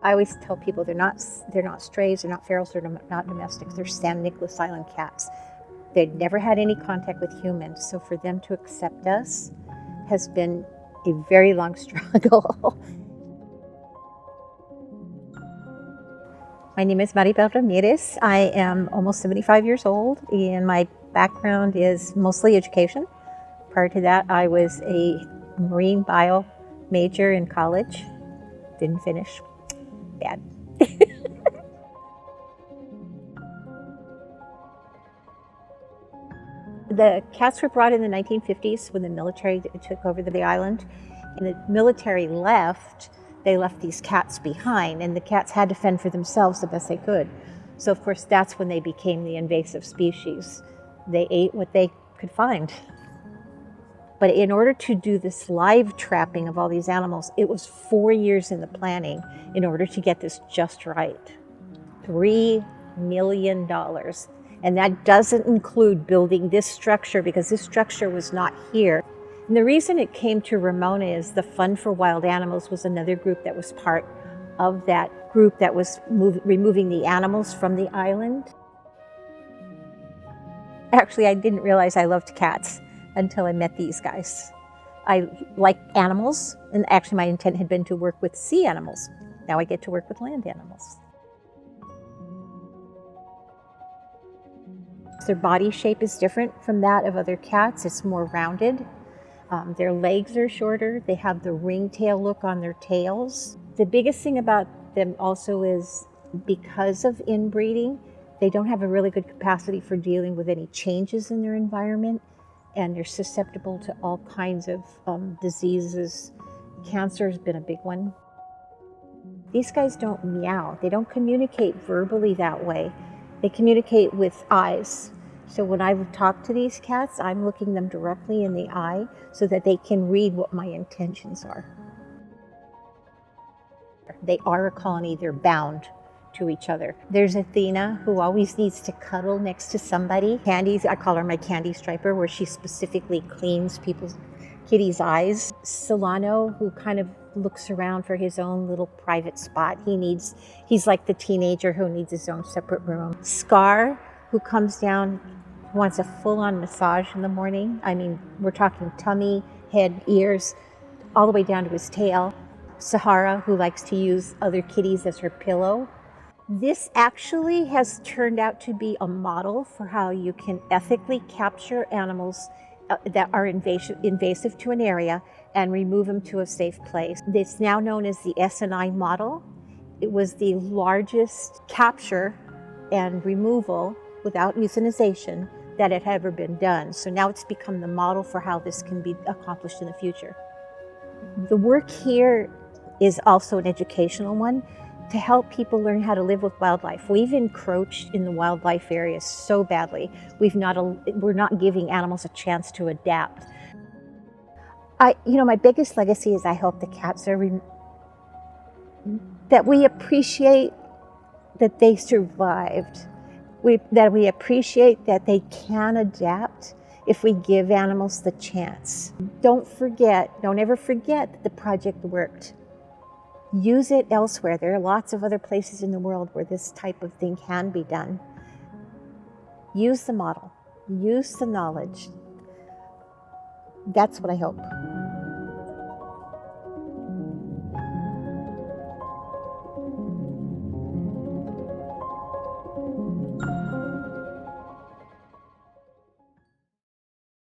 I always tell people they're not strays, they're not ferals, they're not domestics. They're San Nicolas Island cats. They'd never had any contact with humans, so for them to accept us has been a very long struggle. My name is Maribel Ramirez. I am almost 75 years old, and my background is mostly education. Prior to that, I was a marine bio major in college. Didn't finish. Bad. The cats were brought in the 1950s when the military took over the island. And the military left, they left these cats behind, and the cats had to fend for themselves the best they could. So of course that's when they became the invasive species. They ate what they could find. But in order to do this live trapping of all these animals, it was 4 years in the planning in order to get this just right. $3 million. And that doesn't include building this structure, because this structure was not here. And the reason it came to Ramona is the Fund for Wild Animals was another group that was part of that group that was removing the animals from the island. Actually, I didn't realize I loved cats until I met these guys. I like animals, and actually my intent had been to work with sea animals. Now I get to work with land animals. Their body shape is different from that of other cats. It's more rounded. Their legs are shorter. They have the ringtail look on their tails. The biggest thing about them also is because of inbreeding, they don't have a really good capacity for dealing with any changes in their environment, and they're susceptible to all kinds of diseases. Cancer has been a big one. These guys don't meow. They don't communicate verbally that way. They communicate with eyes. So when I talk to these cats, I'm looking them directly in the eye so that they can read what my intentions are. They are a colony, they're bound to each other. There's Athena, who always needs to cuddle next to somebody. Candy, I call her my candy striper, where she specifically cleans kitties' eyes. Solano, who kind of looks around for his own little private spot. He's like the teenager who needs his own separate room. Scar, who comes down, wants a full-on massage in the morning. I mean, we're talking tummy, head, ears, all the way down to his tail. Sahara, who likes to use other kitties as her pillow. This actually has turned out to be a model for how you can ethically capture animals that are invasive to an area and remove them to a safe place. It's now known as the S&I model. It was the largest capture and removal without euthanization that had ever been done. So now it's become the model for how this can be accomplished in the future. The work here is also an educational one to help people learn how to live with wildlife. We've encroached in the wildlife area so badly. We're not giving animals a chance to adapt. My biggest legacy is I hope the cats are that we appreciate that they survived. That we appreciate that they can adapt if we give animals the chance. Don't ever forget that the project worked. Use it elsewhere. There are lots of other places in the world where this type of thing can be done. Use the model, use the knowledge. That's what I hope.